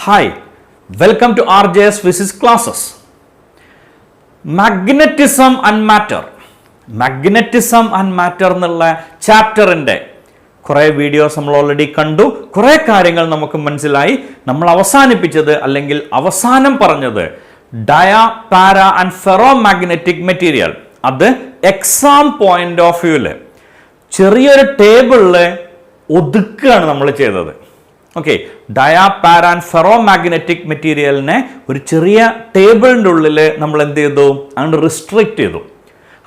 Hi, welcome to RJS Physics classes. Magnetism and Matter. Magnetism and Matter എന്നുള്ള ചാപ്റ്ററിൻ്റെ കുറേ videos നമ്മൾ already കണ്ടു. കുറേ കാര്യങ്ങൾ നമുക്ക് മനസ്സിലായി. നമ്മൾ അവസാനിപ്പിച്ചത് അല്ലെങ്കിൽ അവസാനം പറഞ്ഞത് ഡയാ, പാര ആൻഡ് ഫെറോ മാഗ്നറ്റിക് മെറ്റീരിയൽ. അത് എക്സാം പോയിന്റ് ഓഫ് വ്യൂവിൽ ചെറിയൊരു ടേബിളിൽ ഒതുക്കുകയാണ് നമ്മൾ ചെയ്തത്. ഓക്കെ, ഡയാ, പാര ആൻഡ് ഫെറോ മാഗ്നറ്റിക് മെറ്റീരിയലിനെ ഒരു ചെറിയ ടേബിളിൻ്റെ ഉള്ളിൽ നമ്മൾ എന്ത് ചെയ്തു? അങ്ങോട്ട് റിസ്ട്രിക്റ്റ് ചെയ്തു.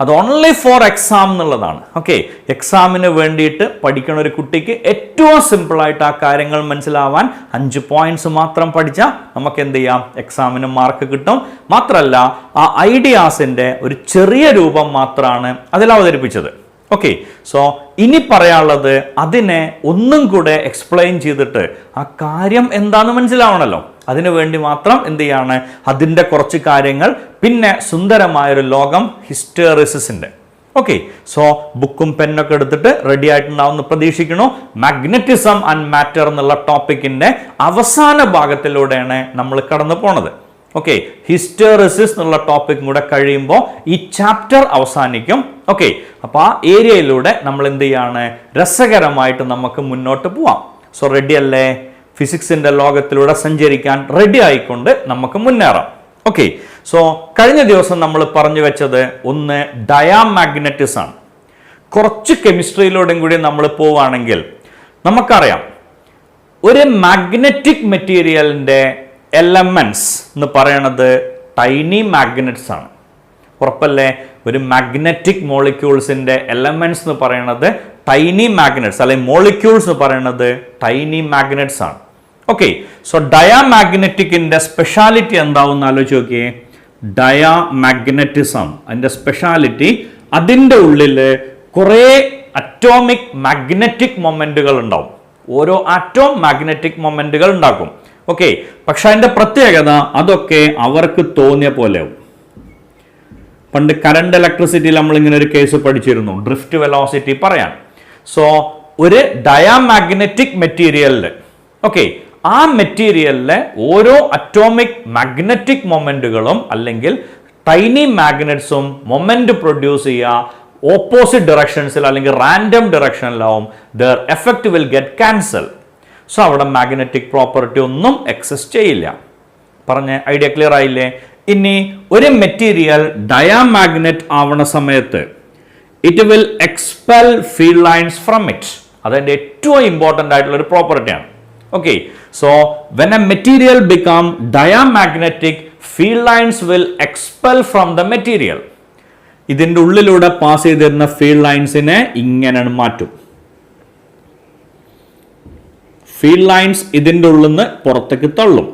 അത് ഓൺലി ഫോർ എക്സാം എന്നുള്ളതാണ്. ഓക്കെ, എക്സാമിന് വേണ്ടിയിട്ട് പഠിക്കണ ഒരു കുട്ടിക്ക് ഏറ്റവും സിമ്പിളായിട്ട് ആ കാര്യങ്ങൾ മനസ്സിലാവാൻ 5 പോയിന്റ്സ് മാത്രം പഠിച്ചാൽ നമുക്ക് എന്ത് ചെയ്യാം? എക്സാമിന് മാർക്ക് കിട്ടും. മാത്രമല്ല, ആ ഐഡിയാസിൻ്റെ ഒരു ചെറിയ രൂപം മാത്രമാണ് അതിൽ അവതരിപ്പിച്ചത്. ഓക്കെ, സോ ഇനി പറയാനുള്ളത് അതിനെ ഒന്നും കൂടെ എക്സ്പ്ലെയിൻ ചെയ്തിട്ട് ആ കാര്യം എന്താണെന്ന് മനസ്സിലാവണമല്ലോ. അതിനു വേണ്ടി മാത്രം എന്ത് ചെയ്യാണ്? അതിൻ്റെ കുറച്ച് കാര്യങ്ങൾ, പിന്നെ സുന്ദരമായൊരു ലോകം ഹിസ്റ്ററിസിസിൻ്റെ. ഓക്കെ, സോ ബുക്കും പെന്നൊക്കെ എടുത്തിട്ട് റെഡി ആയിട്ടുണ്ടാവുമെന്ന് പ്രതീക്ഷിക്കണു. മാഗ്നറ്റിസം ആൻഡ് മാറ്റർ എന്നുള്ള ടോപ്പിക്കിൻ്റെ അവസാന ഭാഗത്തിലൂടെയാണ് നമ്മൾ കടന്നു പോണത്. ഓക്കെ, ഹിസ്റ്ററിസിസ് എന്നുള്ള ടോപ്പിക് കൂടെ കഴിയുമ്പോൾ ഈ ചാപ്റ്റർ അവസാനിക്കും. ഓക്കെ, അപ്പോൾ ആ ഏരിയയിലൂടെ നമ്മൾ എന്ത് ചെയ്യാണ്? രസകരമായിട്ട് നമുക്ക് മുന്നോട്ട് പോവാം. സോ റെഡി അല്ലേ? ഫിസിക്സിന്റെ ലോകത്തിലൂടെ സഞ്ചരിക്കാൻ റെഡി ആയിക്കൊണ്ട് നമുക്ക് മുന്നേറാം. ഓക്കെ, സോ കഴിഞ്ഞ ദിവസം നമ്മൾ പറഞ്ഞു വെച്ചത് ഒന്ന് ഡയാമാഗ്നറ്റിസം ആണ്. കുറച്ച് കെമിസ്ട്രിയിലൂടെയും കൂടി നമ്മൾ പോവുകയാണെങ്കിൽ നമുക്കറിയാം, ഒരു മാഗ്നറ്റിക് മെറ്റീരിയലിൻ്റെ എലമെന്റ്സ് എന്ന് പറയണത് ടൈനി മാഗ്നറ്റ്സ് ആണ്. ഉറപ്പല്ലേ? ഒരു മാഗ്നറ്റിക് മോളിക്യൂൾസിന്റെ എലമെന്റ്സ് എന്ന് പറയുന്നത് ടൈനി മാഗ്നറ്റ്സ്, അല്ലെങ്കിൽ മോളിക്യൂൾസ് എന്ന് പറയുന്നത് ടൈനി മാഗ്നറ്റ്സ് ആണ്. ഓക്കെ, സോ ഡയാമാഗ്നറ്റിക്കിന്റെ സ്പെഷ്യാലിറ്റി എന്താവും ആലോചിച്ച് നോക്കിയേ. ഡയാമാഗ്നറ്റിസം അതിന്റെ സ്പെഷ്യാലിറ്റി, അതിൻ്റെ ഉള്ളിൽ കുറേ അറ്റോമിക് മാഗ്നറ്റിക് മൊമെന്റുകൾ ഉണ്ടാവും. ഓരോ ആറ്റോം മാഗ്നറ്റിക് മൊമെന്റുകൾ ഉണ്ടാക്കും. ഓക്കെ, പക്ഷെ അതിന്റെ പ്രത്യേകത അതൊക്കെ അവർക്ക് തോന്നിയ പോലെ. പണ്ട് കറണ്ട് ഇലക്ട്രിസിറ്റിയിൽ നമ്മൾ ഇങ്ങനെ ഒരു കേസ് പഠിച്ചിരുന്നു, ഡ്രിഫ്റ്റ് വെലോസിറ്റി പറയാൻ. സോ ഒരു ഡയാമാഗ്നറ്റിക് മെറ്റീരിയലിൽ, ഓക്കെ, ആ മെറ്റീരിയലിലെ ഓരോ അറ്റോമിക് മാഗ്നറ്റിക് മൊമെന്റുകളും അല്ലെങ്കിൽ ടൈനി മാഗ്നറ്റ്സും മൊമെന്റ് പ്രൊഡ്യൂസ് ചെയ്യുക ഓപ്പോസിറ്റ് ഡയറക്ഷൻസിൽ അല്ലെങ്കിൽ റാൻഡം ഡയറക്ഷനിലാവും. Their effect will get cancel. So അവിടെ മാഗ്നറ്റിക് പ്രോപ്പർട്ടി ഒന്നും എക്സിസ്റ്റ് ചെയ്യില്ല. പറഞ്ഞ ഐഡിയ ക്ലിയർ ആയില്ലേ? ഇനി ഒരു മെറ്റീരിയൽ ഡയാമാഗ്നറ്റ് ആവണ സമയത്ത് it will expel field lines from it. അതിൻ്റെ ഏറ്റവും ഇമ്പോർട്ടൻ്റ് ആയിട്ടുള്ള ഒരു പ്രോപ്പർട്ടിയാണ്. Okay, so when a material become diamagnetic, field lines will expel from the material. ഇതിൻ്റെ ഉള്ളിലൂടെ പാസ് ചെയ്തിരുന്ന ഫീൽഡ് ലൈൻസിനെ ഇങ്ങനെ മാറ്റും. ഫീൽഡ് ലൈൻസ് ഇതിൻ്റെ ഉള്ളിൽ നിന്ന് പുറത്തേക്ക് തള്ളും.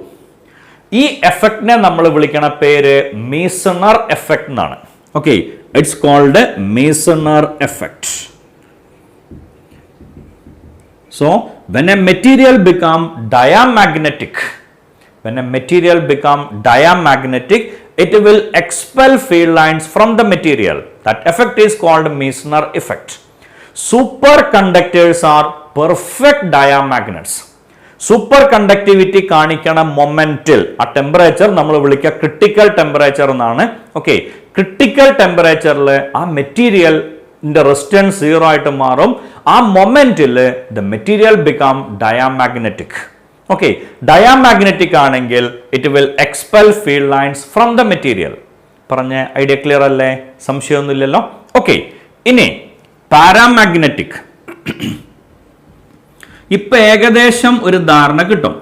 ഈ എഫക്റ്റിനെ നമ്മൾ വിളിക്കണ പേര് മീസണർ എഫക്റ്റ് എന്നാണ്. Okay, it's called Meissner effect. So when a material become diamagnetic, it will expel field lines from the material. That effect is called Meissner effect. Superconductors are perfect diamagnets. Superconductivity കാണിക്കണ മൊമെന്റിൽ ആ temperature നമ്മൾ വിളിക്കുക critical temperature എന്നാണ്. Okay, critical ടെമ്പറേച്ചറിൽ ആ മെറ്റീരിയലിന്റെ resistance 0 ആയിട്ട് മാറും. ആ മൊമെന്റിൽ the material become diamagnetic. Okay, diamagnetic ആണെങ്കിൽ it will expel field lines from the material. പറഞ്ഞ ഐഡിയ ക്ലിയർ അല്ലേ? സംശയമൊന്നുമില്ലല്ലോ. ഓക്കെ, ഇനി പാരാമാഗ്നറ്റിക്. ഇപ്പൊ ഏകദേശം ഒരു ധാരണ കിട്ടും.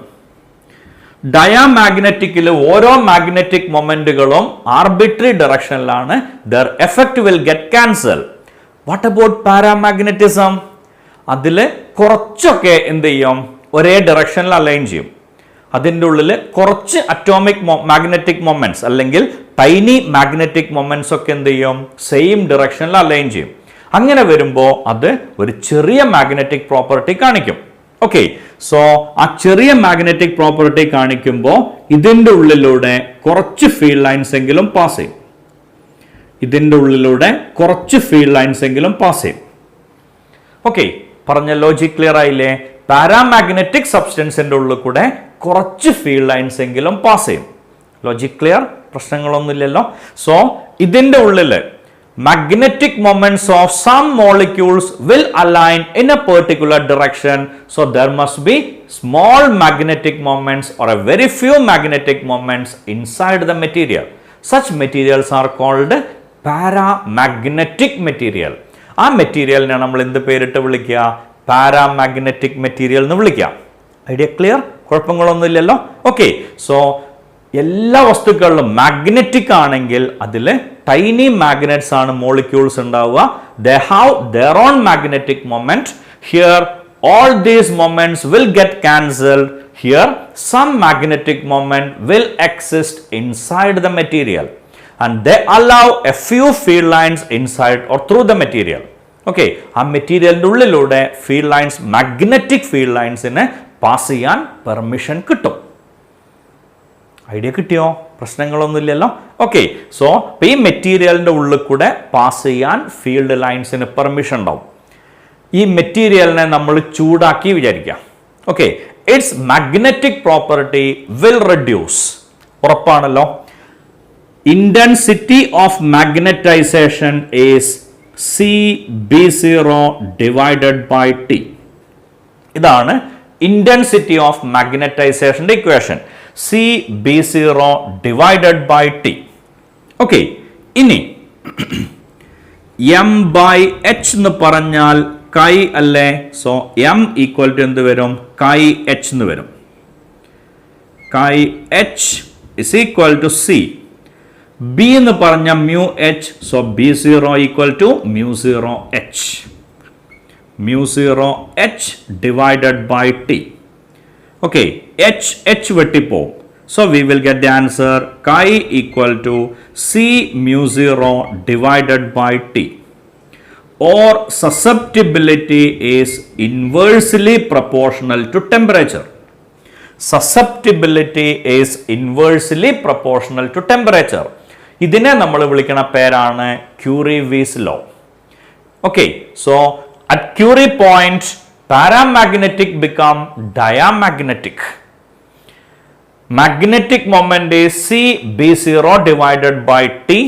ഡയാമാഗ്നറ്റിക്കിൽ ഓരോ മാഗ്നറ്റിക് മൊമെന്റുകളും ആർബിട്രറി ഡയറക്ഷനിലാണ്. Their effect will get cancel. What about paramagnetism? അതിൽ കുറച്ചൊക്കെ എന്ത് ചെയ്യും? ഒരേ ഡയറക്ഷനിൽ അലൈൻ ചെയ്യും. അതിൻ്റെ ഉള്ളിൽ കുറച്ച് അറ്റോമിക് മാഗ്നറ്റിക് മൊമെന്റ്സ് അല്ലെങ്കിൽ ടൈനി മാഗ്നറ്റിക് മൊമെന്റ്സ് ഒക്കെ എന്ത് ചെയ്യും? സെയിം ഡയറക്ഷനിൽ അലൈൻ ചെയ്യും. അങ്ങനെ വരുമ്പോൾ അത് ഒരു ചെറിയ മാഗ്നറ്റിക് പ്രോപ്പർട്ടി കാണിക്കും. ഓക്കെ, സോ ആ ചെറിയ മാഗ്നറ്റിക് പ്രോപ്പർട്ടി കാണിക്കുമ്പോൾ ഇതിൻ്റെ ഉള്ളിലൂടെ കുറച്ച് ഫീൽഡ് ലൈൻസ് എങ്കിലും പാസ് ചെയ്യും. ഓക്കെ, പറഞ്ഞ ലോജിക് ക്ലിയർ ആയില്ലേ? പാരാമാഗ്നറ്റിക് സബ്സ്റ്റൻസിന്റെ ഉള്ളിൽ കൂടെ കുറച്ച് ഫീൽഡ് ലൈൻസ് എങ്കിലും പാസ് ചെയ്യും. Logic clear? പ്രശ്നങ്ങളൊന്നുമില്ലല്ലോ. സോ ഇതിൻ്റെ ഉള്ളിൽ magnetic moments of some molecules will align in a particular direction. So there must be small magnetic moments or a very few magnetic moments inside the material. Such materials are called paramagnetic material. ആ മെറ്റീരിയലിനെ നമ്മൾ എന്ത് പേരിട്ട് വിളിക്കുക? Paramagnetic material എന്ന് വിളിക്കുക. Idea clear? കുഴപ്പങ്ങളൊന്നുമില്ലല്ലോ. Okay, so എല്ലാ വസ്തുക്കളിലും മാഗ്നറ്റിക് ആണെങ്കിൽ അതിൽ ടൈനി മാഗ്നറ്റ്സ് ആണ് മോളിക്യൂൾസ് ഉണ്ടാവുക. ദേ have their own magnetic moment. Here all these moments will get cancelled. Here some magnetic moment will exist inside the material and they allow a few field lines inside or through the material. Okay, ആ മെറ്റീരിയലിൻ്റെ ഉള്ളിലൂടെ field lines, magnetic field ലൈൻസിന് pass ചെയ്യാൻ permission കിട്ടും. Idea കിട്ടിയോ? പ്രശ്നങ്ങളൊന്നുമില്ലല്ലോ. Okay, so ഈ മെറ്റീരിയലിൻ്റെ ഉള്ളിൽ കൂടെ പാസ് ചെയ്യാൻ ഫീൽഡ് ലൈൻസിന് പെർമിഷൻ ഉണ്ടാവും. ഈ മെറ്റീരിയലിനെ നമ്മൾ ചൂടാക്കി വിചാരിക്കാം. Okay, it's magnetic property will reduce. ഉറപ്പാണല്ലോ. Intensity of magnetization is CB0 divided by T. ഇതാണ് ഇന്റൻസിറ്റി ഓഫ് മാഗ്നറ്റൈസേഷൻ്റെ equation. CB0 divided by T. Okay, ഇനി M/H എന്ന് പറഞ്ഞാൽ കൈ അല്ലേ? സോ M ഈക്വൽ ടു എന്ത് വരും? കൈ H എന്ന് വരും. Chi H is equal to C. B എന്ന് പറഞ്ഞ mu H. So B0 equal to mu0 H. mu0 H divided by T. Okay, H വെട്ടിപ്പോവും. So we will get the answer chi equal to C mu0 divided by T. Or susceptibility is inversely proportional to temperature. Susceptibility is inversely proportional to temperature. ഇതിനെ നമ്മൾ വിളിക്കുന്ന പേരാണ് Curie-Weiss law. Okay, so at Curie point paramagnetic become diamagnetic. Magnetic moment is CB0 divided by T.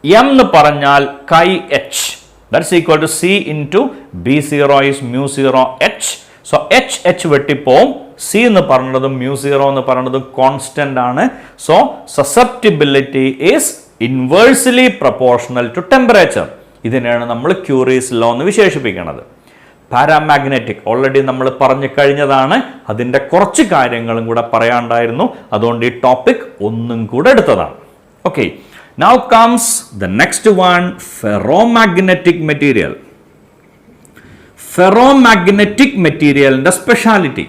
M എന്ന് പറഞ്ഞാൽ chi H. That's equal to C into B0 is mu0 H. So H വെട്ടിപ്പോവും. C എന്ന് പറയുന്നതും mu0 എന്ന് പറയുന്നതും constant ആണ്. So susceptibility is inversely proportional to temperature. ഇതിനെയാണ് നമ്മൾ Curie's law എന്ന് വിശേഷിപ്പിക്കുന്നത്. പാരാമാഗ്നറ്റിക് ഓൾറെഡി നമ്മൾ പറഞ്ഞു കഴിഞ്ഞതാണ്. അതിൻ്റെ കുറച്ച് കാര്യങ്ങളും കൂടെ പറയാണ്ടായിരുന്നു, അതുകൊണ്ട് ഈ ടോപ്പിക് ഒന്നും കൂടെ എടുത്തതാണ്. Okay, now comes the next one, ferromagnetic material. Ferromagnetic മെറ്റീരിയലിൻ്റെ speciality,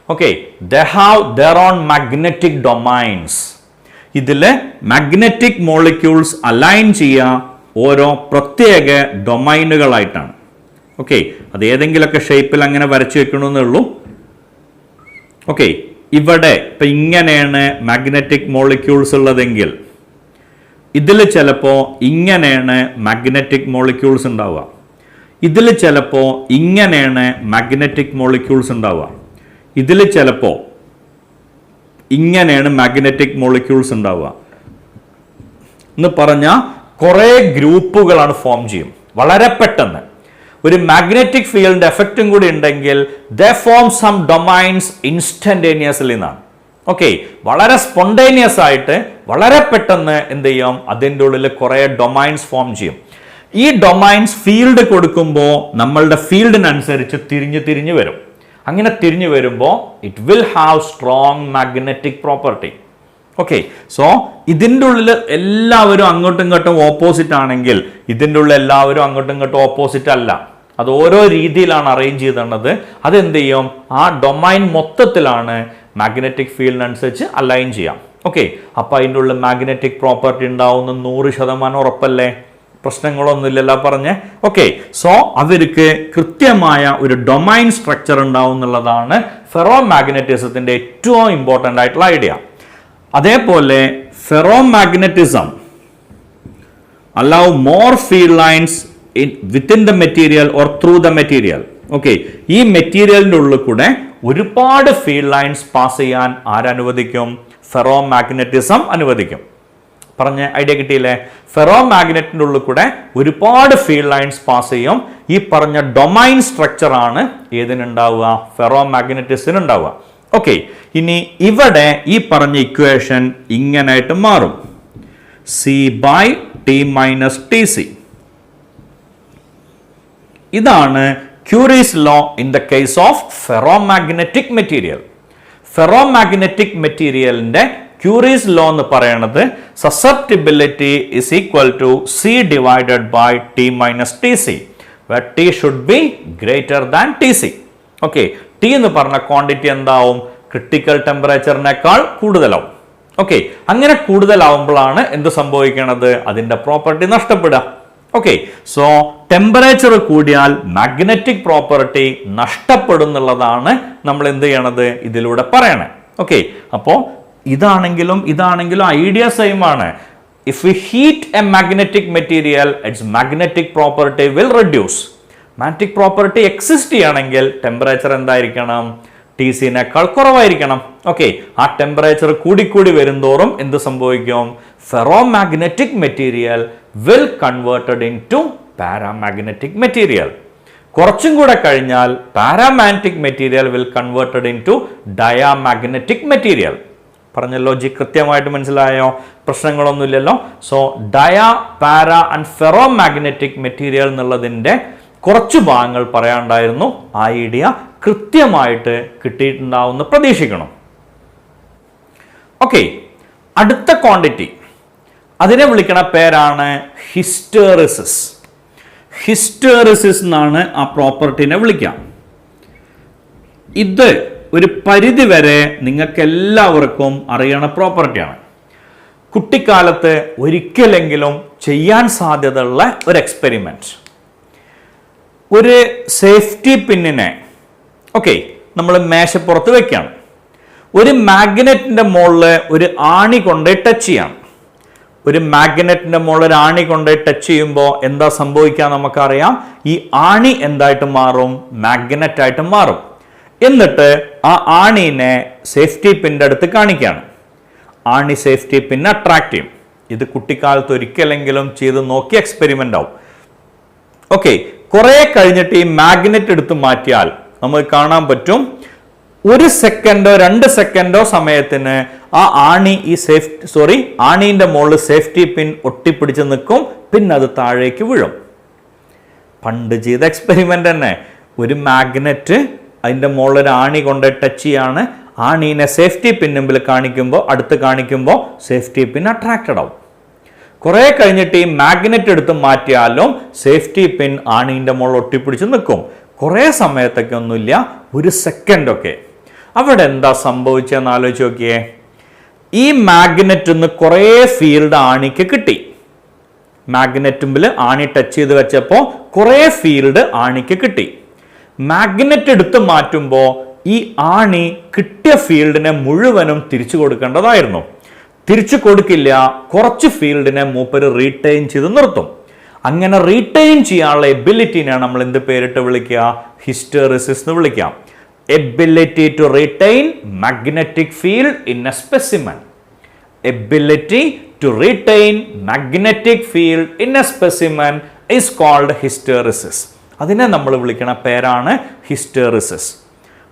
okay, they have their own magnetic domains. ഇതിൽ മാഗ്നറ്റിക് മോളിക്യൂൾസ് അലൈൻ ചെയ്യുക ഓരോ പ്രത്യേക ഡൊമൈനുകളായിട്ടാണ്. ഓക്കെ, അത് ഏതെങ്കിലുമൊക്കെ ഷേപ്പിൽ അങ്ങനെ വരച്ചു വെക്കണമെന്നേ ഉള്ളൂ. ഓക്കെ, ഇവിടെ ഇപ്പം ഇങ്ങനെയാണ് മാഗ്നറ്റിക് മോളിക്യൂൾസ് ഉള്ളതെങ്കിൽ ഇതിൽ ചിലപ്പോൾ ഇങ്ങനെയാണ് മാഗ്നറ്റിക് മോളിക്യൂൾസ് ഉണ്ടാവുക. ഇതിൽ ചിലപ്പോൾ ഇങ്ങനെയാണ് മാഗ്നറ്റിക് മോളിക്യൂൾസ് ഉണ്ടാവുക. ഇതിൽ ചിലപ്പോൾ ഇങ്ങനെയാണ് മാഗ്നറ്റിക് മോളിക്യൂൾസ് ഉണ്ടാവുക എന്ന് പറഞ്ഞാൽ കുറേ ഗ്രൂപ്പുകളാണ് ഫോം ചെയ്യും വളരെ പെട്ടെന്ന്. ഒരു മാഗ്നറ്റിക് ഫീൽഡിന്റെ എഫക്റ്റും കൂടി ഉണ്ടെങ്കിൽ they form some domains instantaneously എന്നാണ്. ഓക്കെ, വളരെ സ്പോണ്ടേനിയസ് ആയിട്ട് വളരെ പെട്ടെന്ന് എന്ത് ചെയ്യും, അതിൻ്റെ ഉള്ളിൽ കുറേ ഡൊമൈൻസ് ഫോം ചെയ്യും. ഈ ഡൊമൈൻസ് ഫീൽഡ് കൊടുക്കുമ്പോൾ നമ്മളുടെ ഫീൽഡിനനുസരിച്ച് തിരിഞ്ഞ് വരും. അങ്ങനെ തിരിഞ്ഞു വരുമ്പോൾ it will have strong magnetic property. Okay, so ഇതിൻ്റെ ഉള്ളിൽ എല്ലാവരും അങ്ങോട്ടും ഇങ്ങോട്ടും ഓപ്പോസിറ്റ് ആണെങ്കിൽ ഇതിൻ്റെ ഉള്ളിൽ എല്ലാവരും അങ്ങോട്ടും ഇങ്ങോട്ടും ഓപ്പോസിറ്റ് അല്ല. അത് ഓരോ രീതിയിലാണ് അറേഞ്ച് ചെയ്തിട്ടുള്ളത്. അതെന്ത് ചെയ്യും, ആ ഡൊമൈൻ മൊത്തത്തിലാണ് മാഗ്നറ്റിക് ഫീൽഡിനനുസരിച്ച് അലൈൻ ചെയ്യാം. ഓക്കെ, അപ്പോൾ അതിൻ്റെ ഉള്ളിൽ മാഗ്നറ്റിക് പ്രോപ്പർട്ടി ഉണ്ടാവുന്ന 100% ഉറപ്പല്ലേ? പ്രശ്നങ്ങളൊന്നുമില്ലല്ലോ പറഞ്ഞേ. ഓക്കെ, സോ അവർക്ക് കൃത്യമായ ഒരു ഡൊമൈൻ സ്ട്രക്ചർ ഉണ്ടാവും എന്നുള്ളതാണ് ഫെറോ മാഗ്നറ്റിസത്തിൻ്റെ ഏറ്റവും ഇമ്പോർട്ടൻ്റ് ആയിട്ടുള്ള ഐഡിയ. അതേപോലെ ferromagnetism allow more field lines within the material or through the material. Okay, ഈ മെറ്റീരിയലിൻ്റെ ഉള്ളിൽ കൂടെ ഒരുപാട് ഫീൽഡ് ലൈൻസ് പാസ് ചെയ്യാൻ ആരനുവദിക്കും? ഫെറോ മാഗ്നറ്റിസം അനുവദിക്കും. പറഞ്ഞ ഐഡിയ കിട്ടിയില്ലേ? ഫെറോ മാഗ്നറ്റിൻ്റെ ഉള്ളിൽ കൂടെ ഒരുപാട് ഫീൽഡ് ലൈൻസ് പാസ് ചെയ്യും. ഈ പറഞ്ഞ ഡൊമൈൻ സ്ട്രക്ചർ ആണ് ഏതിനുണ്ടാവുക? ഫെറോ മാഗ്നറ്റിസിന് ഉണ്ടാവുക. ഓക്കെ, ഇനി ഇവിടെ ഈ പറഞ്ഞ ഇക്വേഷൻ ഇങ്ങനായിട്ട് മാറും. C/T-TC. ഇതാണ് Curie's law in the case of ferromagnetic material. Ferromagnetic materialന്റെ Curie's law എന്ന് പറയുന്നത് susceptibility is equal to C divided by T-TC, where T should be greater than TC. Okay, T എന്ന് പറഞ്ഞ ക്വാണ്ടിറ്റി എന്താവും? Critical ടെമ്പറേച്ചറിനേക്കാൾ കൂടുതലാവും. Okay, അങ്ങനെ കൂടുതലാവുമ്പോഴാണ് എന്ത് സംഭവിക്കണത്? അതിന്റെ property നഷ്ടപ്പെടുക. Okay, so temperature കൂടിയാൽ മാഗ്നറ്റിക് പ്രോപ്പർട്ടി നഷ്ടപ്പെടുന്നുള്ളതാണ് നമ്മൾ എന്ത് ചെയ്യണത്? ഇതിലൂടെ പറയണേ. ഓക്കെ, അപ്പോൾ ഇതാണെങ്കിലും ഐഡിയ സെയിം ആണ്. If we heat A magnetic material, it's magnetic property will reduce. Magnetic property exist ചെയ്യണമെങ്കിൽ ടെമ്പറേച്ചർ എന്തായിരിക്കണം? TC-നേക്കാൾ കുറവായിരിക്കണം. ഓക്കെ, ആ ടെമ്പറേച്ചർ കൂടിക്കൂടി വരുന്തോറും എന്ത് സംഭവിക്കും? Ferromagnetic material will converted into paramagnetic material. കുറച്ചും കൂടെ കഴിഞ്ഞാൽ paramagnetic material will converted into diamagnetic material. പറഞ്ഞ ലോജിക് കൃത്യമായിട്ട് മനസ്സിലായോ? പ്രശ്നങ്ങളൊന്നുമില്ലല്ലോ. So dia, para and ferromagnetic material എന്നുള്ളതിൻ്റെ കുറച്ച് ഭാഗങ്ങൾ പറയാനുണ്ടായിരുന്നു. ആ ഐഡിയ കൃത്യമായിട്ട് കിട്ടിയിട്ടുണ്ടാവുമെന്ന് പ്രതീക്ഷിക്കണം. ഓക്കെ, അടുത്ത ക്വാണ്ടിറ്റി, അതിനെ വിളിക്കണ പേരാണ് ഹിസ്റ്റെറിസിസ്. ഹിസ്റ്റെറിസിസ് എന്നാണ് ആ പ്രോപ്പർട്ടിനെ വിളിക്കാം. ഇത് ഒരു പരിധി വരെ നിങ്ങൾക്ക് എല്ലാവർക്കും അറിയണ പ്രോപ്പർട്ടിയാണ്. കുട്ടിക്കാലത്ത് ഒരിക്കലെങ്കിലും ചെയ്യാൻ സാധ്യതയുള്ള ഒരു എക്സ്പെരിമെന്റ്. ഒരു സേഫ്റ്റി പിന്നിനെ നമ്മൾ മേശപ്പുറത്ത് വെക്കുകയാണ്. ഒരു മാഗ്നറ്റിന്റെ മുകളിൽ ഒരു ആണി കൊണ്ട് ടച്ച് ചെയ്യണം. ഒരു മാഗ്നറ്റിന്റെ മുകളിൽ ഒരു ആണി കൊണ്ട് ടച്ച് ചെയ്യുമ്പോൾ എന്താ സംഭവിക്കുക നമുക്കറിയാം. ഈ ആണി എന്തായിട്ട് മാറും? മാഗ്നറ്റ് ആയിട്ട് മാറും. എന്നിട്ട് ആ ആണീനെ സേഫ്റ്റി പിൻ്റെ അടുത്ത് കാണിക്കുകയാണ്. ആണി സേഫ്റ്റി പിന്നെ അട്രാക്ട് ചെയ്യും. ഇത് കുട്ടിക്കാലത്ത് ഒരിക്കലെങ്കിലും ചെയ്ത് നോക്കിയ എക്സ്പെരിമെന്റ് ആവും. ഓക്കെ, കുറെ കഴിഞ്ഞിട്ട് ഈ മാഗ്നറ്റ് എടുത്ത് മാറ്റിയാൽ നമുക്ക് കാണാൻ പറ്റും 1 സെക്കൻഡോ 2 സെക്കൻഡോ സമയത്തിന് ആ ആണി ആണീന്റെ മുകളിൽ സേഫ്റ്റി പിൻ ഒട്ടിപ്പിടിച്ച് നിൽക്കും. പിന്നെ അത് താഴേക്ക് വീഴും. പണ്ട് ചെയ്ത എക്സ്പെരിമെന്റ് തന്നെ. ഒരു മാഗ്നറ്റ് അതിന്റെ മുകളിൽ ഒരു ആണി കൊണ്ട് ടച്ച് ചെയ്യാണ്. ആണീനെ സേഫ്റ്റി പിൻ മുമ്പിൽ കാണിക്കുമ്പോൾ, അടുത്ത് കാണിക്കുമ്പോൾ സേഫ്റ്റി പിൻ അട്രാക്റ്റഡ് ആവും. കുറെ കഴിഞ്ഞിട്ട് ഈ മാഗ്നറ്റ് എടുത്ത് മാറ്റിയാലും സേഫ്റ്റി പിൻ ആണീന്റെ മുകളിൽ ഒട്ടിപ്പിടിച്ച് നിൽക്കും. കുറെ സമയത്തൊക്കെ ഒന്നുമില്ല, 1 സെക്കൻഡൊക്കെ. അവിടെ എന്താ സംഭവിച്ചതെന്ന് ആലോചിച്ച് നോക്കിയേ. ഈ മാഗ്നറ്റിൽ നിന്ന് കുറേ ഫീൽഡ് ആണിക്ക് കിട്ടി. മാഗ്നറ്റ് മുമ്പിൽ ആണി ടച്ച് ചെയ്ത് വെച്ചപ്പോൾ കുറേ ഫീൽഡ് ആണിക്ക് കിട്ടി. മാഗ്നറ്റ് എടുത്ത് മാറ്റുമ്പോൾ ഈ ആണി കിട്ടിയ ഫീൽഡിനെ മുഴുവനും തിരിച്ചു കൊടുക്കേണ്ടതായിരുന്നു. തിരിച്ചു കൊടുക്കില്ല, കുറച്ച് ഫീൽഡിനെ മൂപ്പര് റീറ്റെയിൻ ചെയ്ത് നിർത്തും. അങ്ങനെ റീറ്റെയിൻ ചെയ്യാനുള്ള എബിലിറ്റിനെയാണ് നമ്മൾ എന്ത് പേരിട്ട് വിളിക്കുക? ഹിസ്റ്റെറിസിസ് എന്ന് വിളിക്കാം. Ability to retain magnetic field in a specimen. Ability to retain magnetic field in a specimen is called hysteresis. അതിനെ നമ്മൾ വിളിക്കുന്ന പേരാണ് ഹിസ്റ്റെറിസിസ്.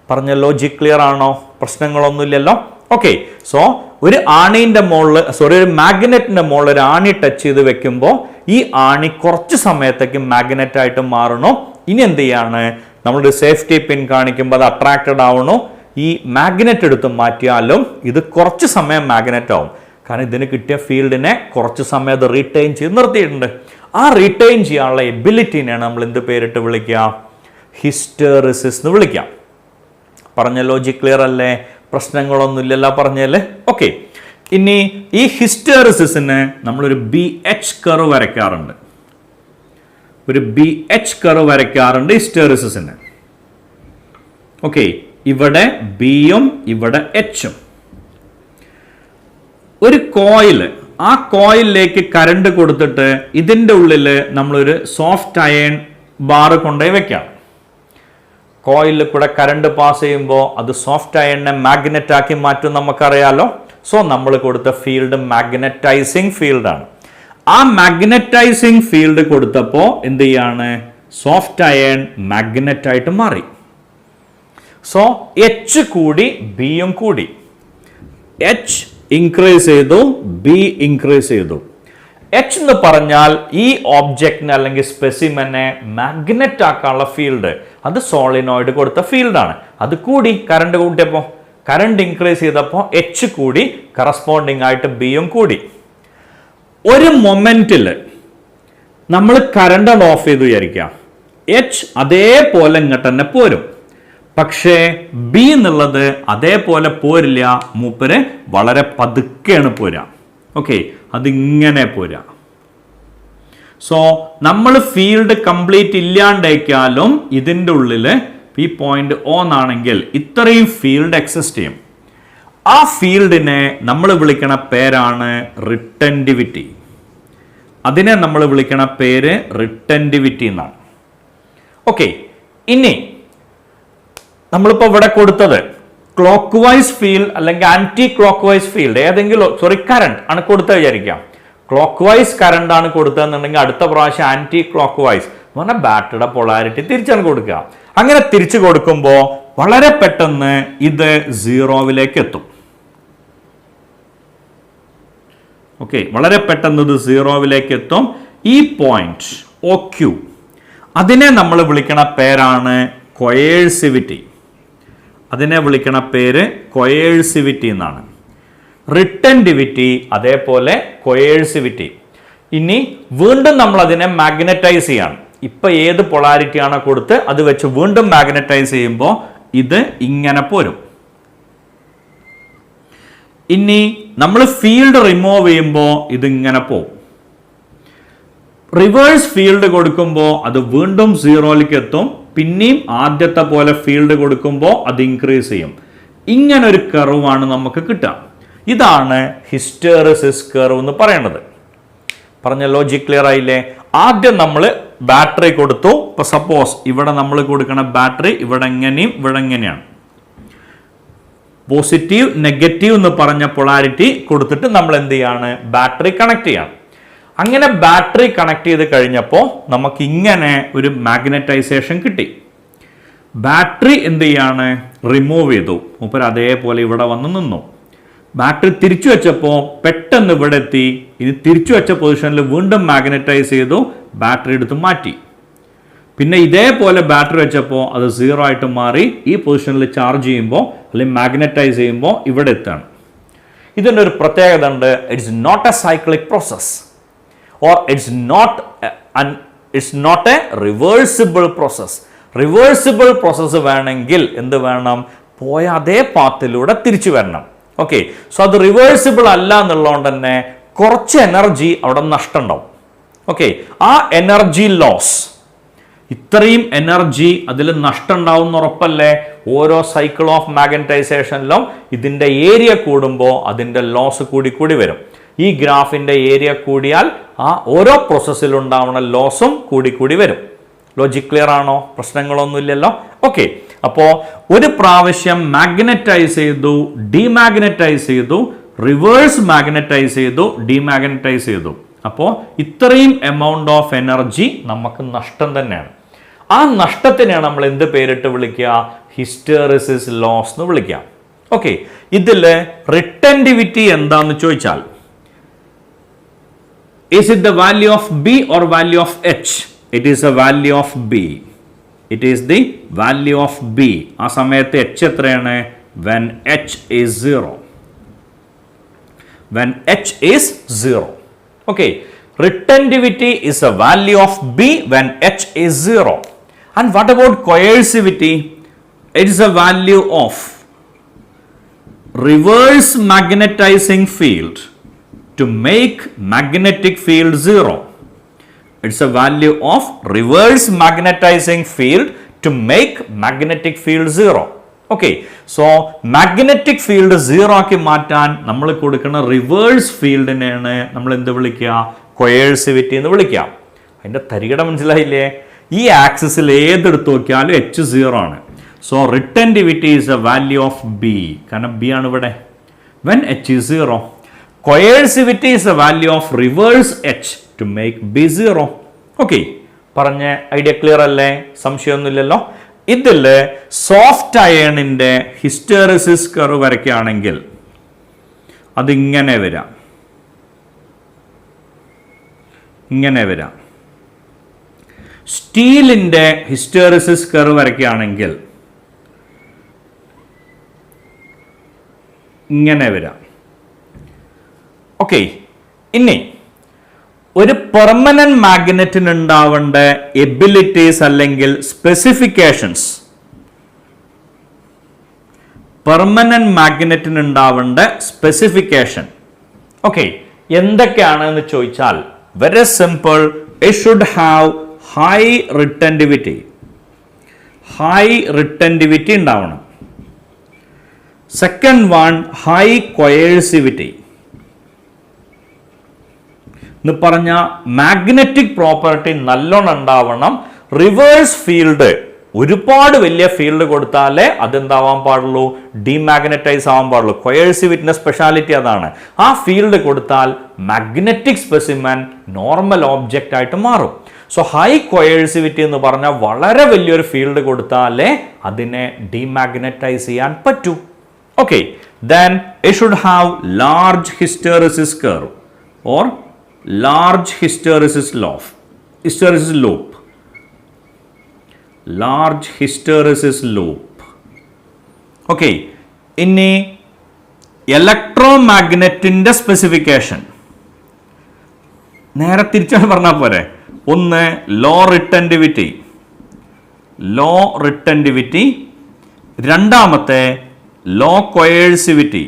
പറഞ്ഞ ലോജിക് ക്ലിയർ ആണോ? പ്രശ്നങ്ങളൊന്നുമില്ലല്ലോ. ഓക്കെ, സോ ഒരു ആണീന്റെ മുകളിൽ ഒരു മാഗ്നറ്റിന്റെ മുകളിൽ ഒരു ആണി ടച്ച് ചെയ്ത് വെക്കുമ്പോൾ ഈ ആണി കുറച്ച് സമയത്തേക്ക് മാഗ്നറ്റ് ആയിട്ട് മാറണോ. ഇനി എന്ത് ചെയ്യാണ്? നമ്മളൊരു സേഫ്റ്റി പിൻ കാണിക്കുമ്പോൾ അത് അട്രാക്റ്റഡ് ആവണോ. ഈ മാഗ്നറ്റ് എടുത്ത് മാറ്റിയാലും ഇത് കുറച്ച് സമയം മാഗ്നറ്റ് ആവും. കാരണം ഇതിന് കിട്ടിയ ഫീൽഡിനെ കുറച്ച് സമയം അത് റീറ്റെയിൻ ചെയ്ത് നിർത്തിയിട്ടുണ്ട്. ആ റീറ്റെയിൻ ചെയ്യാനുള്ള എബിലിറ്റിനെയാണ് നമ്മൾ എന്ത് പേരിട്ട് വിളിക്കുക? ഹിസ്റ്റെറിസിസ് എന്ന് വിളിക്കാം. പറഞ്ഞ ലോജിക് ക്ലിയർ അല്ലേ? പ്രശ്നങ്ങളൊന്നുമില്ലല്ലോ പറഞ്ഞല്ലേ? ഓക്കെ, ഇനി ഈ ഹിസ്റ്റെറിസിന് നമ്മളൊരു BH കർവ് വരയ്ക്കാറുണ്ട്. ഒരു BH കർവ് വരയ്ക്കാറുണ്ട് ഹിസ്റ്റെറിസിന്. ഓക്കെ, ഇവിടെ ബിയും ഇവിടെ എച്ചും. ഒരു കോയിൽ, ആ കോയിലിലേക്ക് കറണ്ട് കൊടുത്തിട്ട് ഇതിൻ്റെ ഉള്ളിൽ നമ്മളൊരു സോഫ്റ്റ് അയൺ ബാർ കൊണ്ടുപോയി വെക്കാം. കോയിലിൽ കൂടെ കറണ്ട് പാസ് ചെയ്യുമ്പോൾ അത് സോഫ്റ്റ് അയണിനെ മാഗ്നറ്റ് ആക്കി മാറ്റും നമുക്കറിയാലോ. സോ നമ്മൾ കൊടുത്ത ഫീൽഡ് മാഗ്നറ്റൈസിങ് ഫീൽഡാണ്. ആ മാഗ്നറ്റൈസിങ് ഫീൽഡ് കൊടുത്തപ്പോൾ എന്ത് ചെയ്യാണ്? സോഫ്റ്റ് അയൺ മാഗ്നറ്റ് ആയിട്ട് മാറി. സോ എച്ച് കൂടി ബിയും കൂടി. എച്ച് ഇൻക്രീസ് ചെയ്തു, ബി ഇൻക്രീസ് ചെയ്തു. എച്ച് എന്ന് പറഞ്ഞാൽ ഈ ഓബ്ജക്റ്റിനെ അല്ലെങ്കിൽ സ്പെസിമെനെ മാഗ്നറ്റ് ആക്കാനുള്ള ഫീൽഡ്, അത് സോളിനോയിഡ് കൊടുത്ത ഫീൽഡാണ്. അത് കൂടി കറണ്ട് കൂട്ടിയപ്പോൾ, കറണ്ട് ഇൻക്രീസ് ചെയ്തപ്പോൾ എച്ച് കൂടി, കറസ്പോണ്ടിങ് ആയിട്ട് ബിയും കൂടി. ഒരു മൊമെന്റിൽ നമ്മൾ കറണ്ട് ഓഫ് ചെയ്ത് വിചാരിക്കാം, എച്ച് അതേപോലെ ഇങ്ങോട്ട് തന്നെ പോരും. പക്ഷേ ബി എന്നുള്ളത് അതേപോലെ പോരില്ല, മൂപ്പര് വളരെ പതുക്കെയാണ് പോരാ. ഓക്കെ, അതിങ്ങനെ പോരാ. സോ നമ്മൾ ഫീൽഡ് കംപ്ലീറ്റ് ഇല്ലാണ്ടേക്കാലും ഇതിൻ്റെ ഉള്ളിൽ ഈ പോയിന്റ് ഓൺ ആണെങ്കിൽ ഇത്രയും ഫീൽഡ് എക്സിസ്റ്റ് ചെയ്യും. ആ ഫീൽഡിനെ നമ്മൾ വിളിക്കണ പേരാണ് റിട്ടൻറ്റിവിറ്റി. അതിനെ നമ്മൾ വിളിക്കണ പേര് റിട്ടൻറ്റിവിറ്റി എന്നാണ്. ഓക്കെ, ഇനി നമ്മളിപ്പോൾ ഇവിടെ കൊടുത്തത് ക്ലോക്ക് വൈസ് ഫീൽഡ് അല്ലെങ്കിൽ ആന്റി ക്ലോക്ക് വൈസ് ഫീൽഡ് ഏതെങ്കിലും കറണ്ട് ആണ് കൊടുത്തത് വിചാരിക്കാം. ക്ലോക്ക് വൈസ് കറണ്ട് ആണ് കൊടുത്തതെന്നുണ്ടെങ്കിൽ അടുത്ത പ്രാവശ്യം ആന്റി ക്ലോക്ക് വൈസ് എന്ന് പറഞ്ഞാൽ ബാറ്ററിയുടെ പൊളാരിറ്റി തിരിച്ചാണ് കൊടുക്കുക. അങ്ങനെ തിരിച്ചു കൊടുക്കുമ്പോൾ വളരെ പെട്ടെന്ന് ഇത് സീറോവിലേക്ക് എത്തും. ഓക്കെ, വളരെ പെട്ടെന്ന് ഇത് സീറോവിലേക്ക് എത്തും. ഈ പോയിന്റ് ഒ ക്യു, അതിനെ നമ്മൾ വിളിക്കണ പേരാണ് കൊയേഴ്സിവിറ്റി. അതിനെ വിളിക്കണ പേര് കൊയേഴ്സിവിറ്റി എന്നാണ്. റിട്ടൻറ്റിവിറ്റി അതേപോലെ കൊയേഴ്സിവിറ്റി. ഇനി വീണ്ടും നമ്മൾ അതിനെ മാഗ്നറ്റൈസ് ചെയ്യാണ്. ഇപ്പൊ ഏത് പൊളാരിറ്റി ആണോ കൊടുത്ത് അത് വെച്ച് വീണ്ടും മാഗ്നറ്റൈസ് ചെയ്യുമ്പോൾ ഇത് ഇങ്ങനെ പോരും. ഇനി നമ്മൾ ഫീൽഡ് റിമൂവ് ചെയ്യുമ്പോൾ ഇതിങ്ങനെ പോകും. റിവേഴ്സ് ഫീൽഡ് കൊടുക്കുമ്പോൾ അത് വീണ്ടും സീറോയിലേക്ക് എത്തും. പിന്നെയും ആദ്യത്തെ പോലെ ഫീൽഡ് കൊടുക്കുമ്പോൾ അത് ഇൻക്രീസ് ചെയ്യും. ഇങ്ങനെ ഒരു കർവാണ് നമുക്ക് കിട്ടുക. ഇതാണ് ഹിസ്റ്റെറിസിസ് കർവ് എന്ന് പറയുന്നത്. പറഞ്ഞ ലോജിക് ക്ലിയർ ആയില്ലേ? ആദ്യം നമ്മൾ ബാറ്ററി കൊടുത്തു. ഇപ്പൊ സപ്പോസ് ഇവിടെ നമ്മൾ കൊടുക്കുന്ന ബാറ്ററി ഇവിടെ എങ്ങനെയും ഇവിടെ എങ്ങനെയാണ്. പോസിറ്റീവ് നെഗറ്റീവ് എന്ന് പറഞ്ഞ പൊളാരിറ്റി കൊടുത്തിട്ട് നമ്മൾ എന്ത് ചെയ്യാണ്? ബാറ്ററി കണക്ട് ചെയ്യണം. അങ്ങനെ ബാറ്ററി കണക്ട് ചെയ്ത് കഴിഞ്ഞപ്പോൾ നമുക്ക് ഇങ്ങനെ ഒരു മാഗ്നറ്റൈസേഷൻ കിട്ടി. ബാറ്ററി എന്ത് ചെയ്യാണ്? റിമൂവ് ചെയ്തു. മൂപ്പർ അതേപോലെ ഇവിടെ വന്ന് നിന്നു. ബാറ്ററി തിരിച്ചു വെച്ചപ്പോൾ പെട്ടെന്ന് ഇവിടെ എത്തി. ഇത് തിരിച്ചു വെച്ച പൊസിഷനിൽ വീണ്ടും മാഗ്നറ്റൈസ് ചെയ്തു, ബാറ്ററി എടുത്ത് മാറ്റി. പിന്നെ ഇതേപോലെ ബാറ്ററി വെച്ചപ്പോൾ അത് സീറോ ആയിട്ട് മാറി. ഈ പൊസിഷനിൽ ചാർജ് ചെയ്യുമ്പോൾ അല്ലെങ്കിൽ മാഗ്നറ്റൈസ് ചെയ്യുമ്പോൾ ഇവിടെ എത്താണ്. ഇതിൻ്റെ ഒരു പ്രത്യേകത ഉണ്ട്. It's not a cyclic process or it's not a reversible process. Reversible process വേണമെങ്കിൽ എന്ത് വേണം? പോയ അതേ പാത്തിലൂടെ തിരിച്ചു വരണം. ഓക്കെ, സോ അത് റിവേഴ്സിബിൾ അല്ല എന്നുള്ളതുകൊണ്ട് തന്നെ കുറച്ച് എനർജി അവിടെ നഷ്ടം ഉണ്ടാവും. ഓക്കെ, ആ എനർജി ലോസ്, ഇത്രയും എനർജി അതിൽ നഷ്ടം ഉണ്ടാവും എന്ന് ഉറപ്പല്ലേ? ഓരോ സൈക്കിൾ ഓഫ് മാഗ്നറ്റൈസേഷനിലും ഇതിൻ്റെ ഏരിയ കൂടുമ്പോൾ അതിൻ്റെ ലോസ് കൂടി കൂടി വരും. ഈ ഗ്രാഫിൻ്റെ ഏരിയ കൂടിയാൽ ആ ഓരോ പ്രോസസ്സിലുണ്ടാവുന്ന ലോസും കൂടി കൂടി വരും. ലോജിക് ക്ലിയർ ആണോ? പ്രശ്നങ്ങളൊന്നുമില്ലല്ലോ. ഓക്കെ, അപ്പോൾ ഒരു പ്രാവശ്യം മാഗ്നറ്റൈസ് ചെയ്തു, ഡിമാഗ്നറ്റൈസ് ചെയ്തു, റിവേഴ്സ് മാഗ്നറ്റൈസ് ചെയ്തു, ഡിമാഗ്നറ്റൈസ് ചെയ്തു. അപ്പോൾ ഇത്രയും എമൗണ്ട് ഓഫ് എനർജി നമുക്ക് നഷ്ടം തന്നെയാണ്. ആ നഷ്ടത്തിനെയാണ് നമ്മൾ എന്ത് പേരിട്ട് വിളിക്കുക? ഹിസ്റ്റെറിസിസ് ലോസ് എന്ന് വിളിക്കുക. ഓക്കെ, ഇതിൽ റിട്ടൻറ്റിവിറ്റി എന്താന്ന് ചോദിച്ചാൽ, is it the value of B or value of H? It is a value of B. It is the value of B. ആ സമയത്ത് H എത്രയാണ്? When H is 0. When H is 0. Okay. Retentivity is a value of B when H is 0. And what about coercivity? It is a value of reverse magnetizing field to make magnetic field 0. It's a value of reverse magnetizing field to make magnetic field 0. Okay, so magnetic field 0 ആക്കി മാറ്റാൻ നമ്മൾ കൊടുക്കുന്ന reverse ഫീൽഡിനെയാണ് നമ്മൾ എന്ത് വിളിക്കുക? Coercivity എന്ന് വിളിക്കുക. അതിൻ്റെ തരികട മനസ്സിലായില്ലേ? ഈ ആക്സിസിൽ ഏതെടുത്ത് നോക്കിയാലും H 0 ആണ്. So retentivity is A value of B, കാരണം ബി ആണ് ഇവിടെ. When H is 0. Coercivity is A value of reverse H two make B 0. Okay, പറഞ്ഞ ഐഡിയ ക്ലിയർ അല്ലേ? സംശയമൊന്നുമില്ലല്ലോ. ഇതിൽ സോഫ്റ്റ് അയണിന്റെ ഹിസ്റ്റെറിസിസ് കർവ് വരയ്ക്കുകയാണെങ്കിൽ അതിങ്ങനെ വരാം, ഇങ്ങനെ വരാം. സ്റ്റീലിന്റെ ഹിസ്റ്റെറിസിസ് കർവ് വരയ്ക്കുകയാണെങ്കിൽ ഇങ്ങനെ വരാം. ഓക്കെ, ഇനി ഒരു പെർമനന്റ് മാഗ്നറ്റിന് ഉണ്ടാവേണ്ട എബിലിറ്റീസ് അല്ലെങ്കിൽ സ്പെസിഫിക്കേഷൻസ്, പെർമനന്റ് മാഗ്നറ്റിന് ഉണ്ടാവേണ്ട സ്പെസിഫിക്കേഷൻ ഓക്കെ എന്തൊക്കെയാണെന്ന് ചോദിച്ചാൽ very simple. It should have high retentivity, high retentivity ഉണ്ടാവണം. സെക്കൻഡ് വൺ, ഹൈ കൊയേഴ്സിവിറ്റി എന്ന് പറഞ്ഞ മാഗ്നറ്റിക് പ്രോപ്പർട്ടി നല്ലോണം ഉണ്ടാവണം. റിവേഴ്സ് ഫീൽഡ്, ഒരുപാട് വലിയ ഫീൽഡ് കൊടുത്താലേ അതെന്താവാൻ പാടുള്ളൂ, ഡിമാഗ്നറ്റൈസ് ആവാൻ പാടുള്ളൂ. കൊയേഴ്സിവിറ്റിന്റെ സ്പെഷ്യാലിറ്റി അതാണ്. ആ ഫീൽഡ് കൊടുത്താൽ മാഗ്നറ്റിക് സ്പെസിമെൻ നോർമൽ ഓബ്ജക്റ്റ് ആയിട്ട് മാറും. സോ ഹൈ കൊയേഴ്സിവിറ്റി എന്ന് പറഞ്ഞാൽ വളരെ വലിയൊരു ഫീൽഡ് കൊടുത്താലേ അതിനെ ഡിമാഗ്നറ്റൈസ് ചെയ്യാൻ പറ്റൂ. Okay, then it should have large hysteresis curve or large hysteresis loop, large hysteresis loop. Okay, ഇനി ഇലക്ട്രോമാഗ്നറ്റിന്റെ സ്പെസിഫിക്കേഷൻ നേരെ തിരിച്ചാണ് പറഞ്ഞാൽ പോരെ. ഒന്ന് ലോ റിട്ടൻറ്റിവിറ്റി, രണ്ടാമത്തെ ലോ കൊയേഴ്സിവിറ്റി,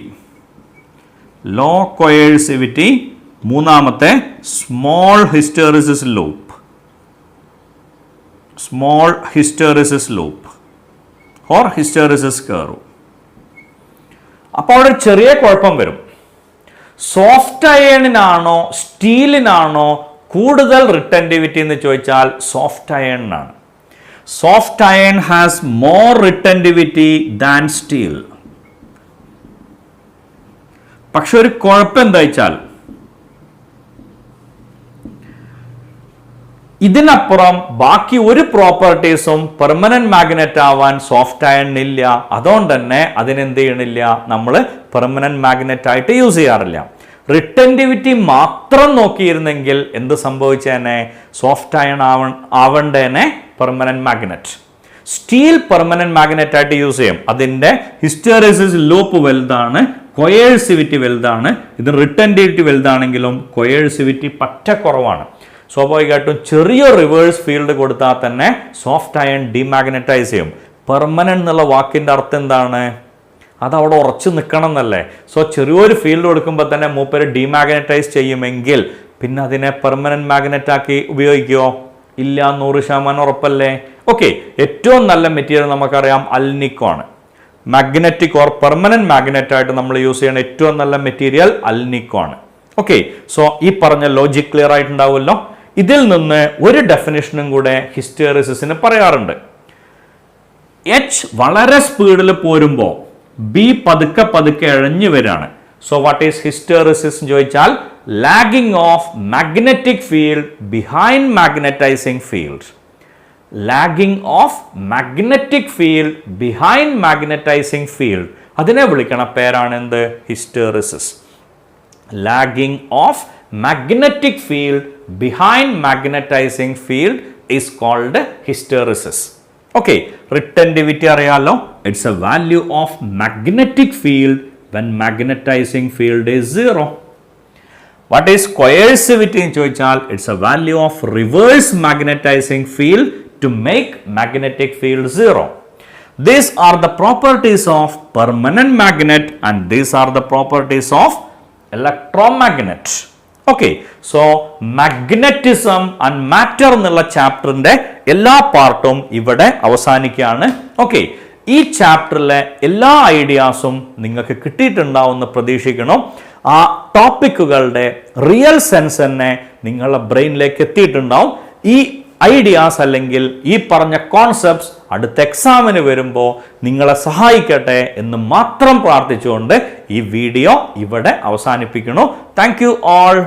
മൂന്നാമത്തെ small hysteresis loop or hysteresis curve. അപ്പോൾ അവിടെ ഒരു ചെറിയ കുഴപ്പം വരും. സോഫ്റ്റ് അയണിനാണോ സ്റ്റീലിനാണോ കൂടുതൽ റിട്ടൻറ്റിവിറ്റി എന്ന് ചോദിച്ചാൽ സോഫ്റ്റ് അയണിനാണ്. Soft iron has more retentivity than steel. പക്ഷെ ഒരു കുഴപ്പം എന്താ വെച്ചാൽ ഇതിനപ്പുറം ബാക്കി ഒരു പ്രോപ്പർട്ടീസും പെർമനന്റ് മാഗ്നറ്റ് ആവാൻ സോഫ്റ്റ് അയണിനില്ല. അതുകൊണ്ട് തന്നെ അതിനെന്ത് ചെയ്യണില്ല, നമ്മൾ പെർമനന്റ് മാഗ്നറ്റ് ആയിട്ട് യൂസ് ചെയ്യാറില്ല. റിട്ടൻറ്റിവിറ്റി മാത്രം നോക്കിയിരുന്നെങ്കിൽ എന്ത് സംഭവിച്ചേനെ, സോഫ്റ്റ് അയൺ ആവണ്ടേനെ permanent magnet. Steel permanent magnet ആയിട്ട് യൂസ് ചെയ്യും. അതിന്റെ ഹിസ്റ്റെറിസിസ് ലൂപ്പ് വലുതാണ്, കൊയേഴ്സിവിറ്റി വലുതാണ്. ഇത് റിട്ടൻറ്റിവിറ്റി വലുതാണെങ്കിലും കൊയേഴ്സിവിറ്റി പറ്റ കുറവാണ്. സ്വാഭാവികമായിട്ടും ചെറിയ റിവേഴ്സ് ഫീൽഡ് കൊടുത്താൽ തന്നെ സോഫ്റ്റ് അയൺ ഡിമാഗ്നറ്റൈസ് ചെയ്യും. പെർമനന്റ് എന്നുള്ള വാക്കിന്റെ അർത്ഥം എന്താണ്, അത് അവിടെ ഉറച്ചു നിൽക്കണം എന്നല്ലേ. സോ ചെറിയൊരു ഫീൽഡ് കൊടുക്കുമ്പോൾ തന്നെ മൂപ്പര് ഡിമാഗ്നറ്റൈസ് ചെയ്യുമെങ്കിൽ പിന്നെ അതിനെ പെർമനന്റ് മാഗ്നറ്റ് ആക്കി ഉപയോഗിക്കുമോ? ഇല്ല, 100% ഉറപ്പല്ലേ. ഓക്കെ, ഏറ്റവും നല്ല മെറ്റീരിയൽ നമുക്കറിയാം അൽനിക്കോ ആണ്. മാഗ്നറ്റിക് ഓർ പെർമനന്റ് മാഗ്നറ്റ് ആയിട്ട് നമ്മൾ യൂസ് ചെയ്യുന്ന ഏറ്റവും നല്ല മെറ്റീരിയൽ അൽനിക്കോ ആണ്. ഓക്കെ, സോ ഈ പറഞ്ഞ ലോജിക് ക്ലിയർ ആയിട്ടുണ്ടാവുമല്ലോ. ഇതിൽ നിന്ന് ഒരു ഡെഫിനിഷനും കൂടെ ഹിസ്റ്റെറിസിസിന് പറയാറുണ്ട്. എച്ച് വളരെ സ്പീഡിൽ പോരുമ്പോൾ ബി പതുക്കെ ഇഴഞ്ഞു വരികയാണ്. സോ വാട്ട് ഈസ് ഹിസ്റ്റെറിസിസ് ചോദിച്ചാൽ lagging of magnetic field behind magnetizing field. Lagging of magnetic field behind magnetizing field, അതിനെ വിളിക്കണ പേരാണ് എന്ത്, hysteresis. Lagging of magnetic field behind magnetizing field is called hysteresis. Okay, retentivity അറിയാലോ, it's a value of magnetic field when magnetizing field is 0. What is coercivity എന്ന് ചോദിച്ചാൽ it's a value of reverse magnetising field to make magnetic field 0. These are the properties of permanent magnet and these are the properties of electromagnet. Okay, so magnetism and matter എന്നുള്ള ചാപ്റ്ററിന്റെ എല്ലാ പാർട്ടും ഇവിടെ അവസാനിക്കുകയാണ്. Okay, ഈ ചാപ്റ്ററിലെ എല്ലാ ഐഡിയാസും നിങ്ങൾക്ക് കിട്ടിയിട്ടുണ്ടാവുമെന്ന് പ്രതീക്ഷിക്കണം. ആ ടോപ്പിക്കുകളുടെ real sense തന്നെ നിങ്ങളുടെ ബ്രെയിനിലേക്ക് എത്തിയിട്ടുണ്ടാവും. ഈ ഐഡിയാസ് അല്ലെങ്കിൽ ഈ പറഞ്ഞ കോൺസെപ്റ്റ്സ് അടുത്ത എക്സാമിന് വരുമ്പോൾ നിങ്ങളെ സഹായിക്കട്ടെ എന്ന് മാത്രം പ്രാർത്ഥിച്ചുകൊണ്ട് ഈ വീഡിയോ ഇവിടെ അവസാനിപ്പിക്കുന്നു. Thank you all.